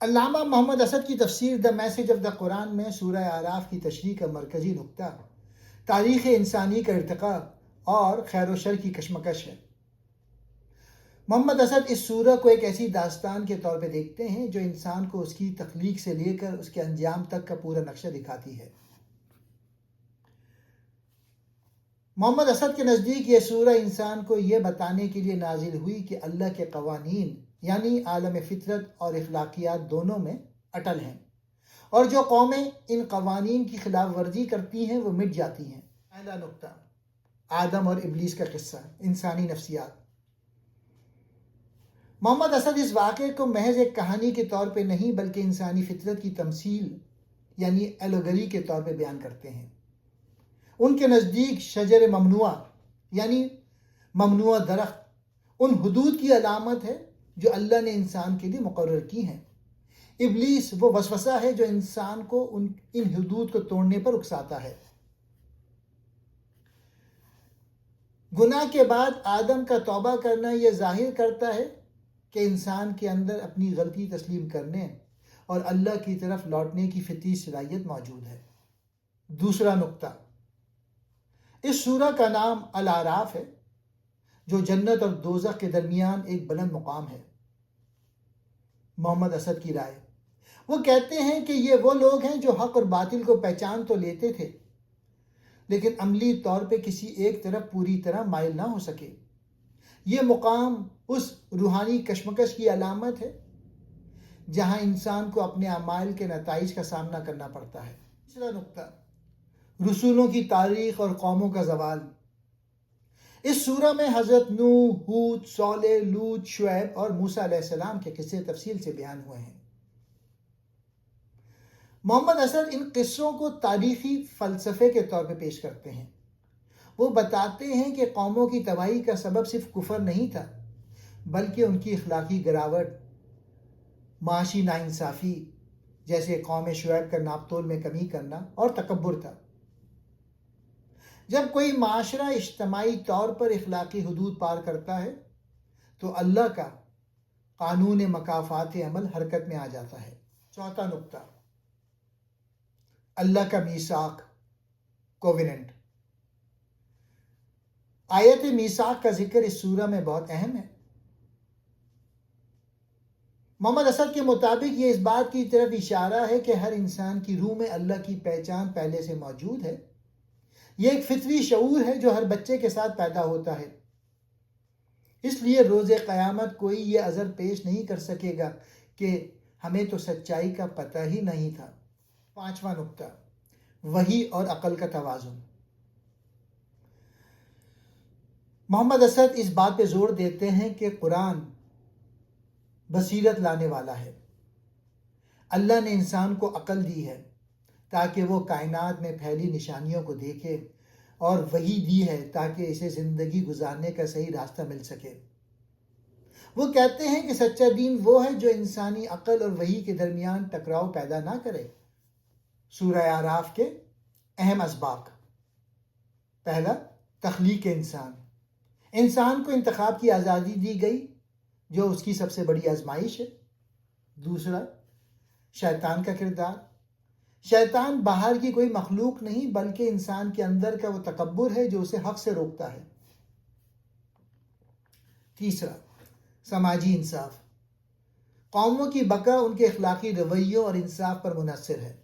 علامہ محمد اسد کی تفسیر the message of the قرآن میں سورہ اعراف کی تشریح کا مرکزی نقطہ تاریخ انسانی کا ارتقاء اور خیر و شر کی کشمکش ہے۔ محمد اسد اس سورہ کو ایک ایسی داستان کے طور پہ دیکھتے ہیں جو انسان کو اس کی تخلیق سے لے کر اس کے انجام تک کا پورا نقشہ دکھاتی ہے۔ محمد اسد کے نزدیک یہ سورہ انسان کو یہ بتانے کے لیے نازل ہوئی کہ اللہ کے قوانین یعنی عالم فطرت اور اخلاقیات دونوں میں اٹل ہیں، اور جو قومیں ان قوانین کی خلاف ورزی کرتی ہیں وہ مٹ جاتی ہیں۔ پہلا نقطہ، آدم اور ابلیس کا قصہ، انسانی نفسیات۔ محمد اسد اس واقعے کو محض ایک کہانی کے طور پہ نہیں بلکہ انسانی فطرت کی تمثیل یعنی ایلوگری کے طور پہ بیان کرتے ہیں۔ ان کے نزدیک شجر ممنوع یعنی ممنوع درخت ان حدود کی علامت ہے جو اللہ نے انسان کے لیے مقرر کی ہیں۔ ابلیس وہ وسوسہ ہے جو انسان کو ان حدود کو توڑنے پر اکساتا ہے۔ گناہ کے بعد آدم کا توبہ کرنا یہ ظاہر کرتا ہے کہ انسان کے اندر اپنی غلطی تسلیم کرنے اور اللہ کی طرف لوٹنے کی فطری صلاحیت موجود ہے۔ دوسرا نقطہ، اس سورہ کا نام الاعراف ہے جو جنت اور دوزخ کے درمیان ایک بلند مقام ہے۔ محمد اسد کی رائے، وہ کہتے ہیں کہ یہ وہ لوگ ہیں جو حق اور باطل کو پہچان تو لیتے تھے لیکن عملی طور پہ کسی ایک طرف پوری طرح مائل نہ ہو سکے۔ یہ مقام اس روحانی کشمکش کی علامت ہے جہاں انسان کو اپنے اعمال کے نتائج کا سامنا کرنا پڑتا ہے۔ تیسرا نقطہ، رسولوں کی تاریخ اور قوموں کا زوال۔ اس سورہ میں حضرت نوح، ہود، صالح، لوط، شعیب اور موسیٰ علیہ السلام کے قصے تفصیل سے بیان ہوئے ہیں۔ محمد اسد ان قصوں کو تاریخی فلسفے کے طور پہ پیش کرتے ہیں۔ وہ بتاتے ہیں کہ قوموں کی تباہی کا سبب صرف کفر نہیں تھا بلکہ ان کی اخلاقی گراوٹ، معاشی ناانصافی جیسے قوم شعیب کا ناپ تول میں کمی کرنا اور تکبر تھا۔ جب کوئی معاشرہ اجتماعی طور پر اخلاقی حدود پار کرتا ہے تو اللہ کا قانون مکافات عمل حرکت میں آ جاتا ہے۔ چوتھا نقطہ، اللہ کا میثاق، کووننٹ۔ آیت میثاق کا ذکر اس سورہ میں بہت اہم ہے۔ محمد اسد کے مطابق یہ اس بات کی طرف اشارہ ہے کہ ہر انسان کی روح میں اللہ کی پہچان پہلے سے موجود ہے۔ یہ ایک فطری شعور ہے جو ہر بچے کے ساتھ پیدا ہوتا ہے، اس لیے روز قیامت کوئی یہ عذر پیش نہیں کر سکے گا کہ ہمیں تو سچائی کا پتہ ہی نہیں تھا۔ پانچواں نقطہ، وحی اور عقل کا توازن۔ محمد اسد اس بات پہ زور دیتے ہیں کہ قرآن بصیرت لانے والا ہے۔ اللہ نے انسان کو عقل دی ہے تاکہ وہ کائنات میں پھیلی نشانیوں کو دیکھے، اور وحی دی ہے تاکہ اسے زندگی گزارنے کا صحیح راستہ مل سکے۔ وہ کہتے ہیں کہ سچا دین وہ ہے جو انسانی عقل اور وحی کے درمیان ٹکراؤ پیدا نہ کرے۔ سورہ اعراف کے اہم اسباق۔ پہلا، تخلیق انسان۔ انسان کو انتخاب کی آزادی دی گئی جو اس کی سب سے بڑی آزمائش ہے۔ دوسرا، شیطان کا کردار۔ شیطان باہر کی کوئی مخلوق نہیں بلکہ انسان کے اندر کا وہ تکبر ہے جو اسے حق سے روکتا ہے۔ تیسرا، سماجی انصاف۔ قوموں کی بقا ان کے اخلاقی رویوں اور انصاف پر منحصر ہے۔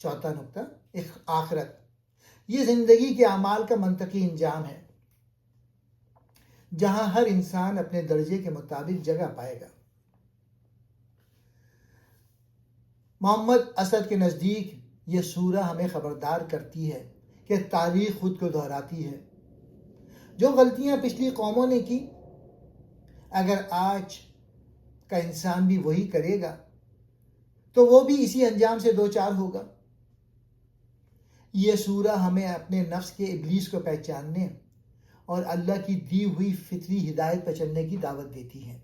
چوتھا نقطہ، آخرت۔ یہ زندگی کے اعمال کا منطقی انجام ہے جہاں ہر انسان اپنے درجے کے مطابق جگہ پائے گا۔ محمد اسد کے نزدیک یہ سورہ ہمیں خبردار کرتی ہے کہ تاریخ خود کو دہراتی ہے۔ جو غلطیاں پچھلی قوموں نے کی، اگر آج کا انسان بھی وہی کرے گا تو وہ بھی اسی انجام سے دوچار ہوگا۔ یہ سورہ ہمیں اپنے نفس کے ابلیس کو پہچاننے اور اللہ کی دی ہوئی فطری ہدایت پر چلنے کی دعوت دیتی ہے۔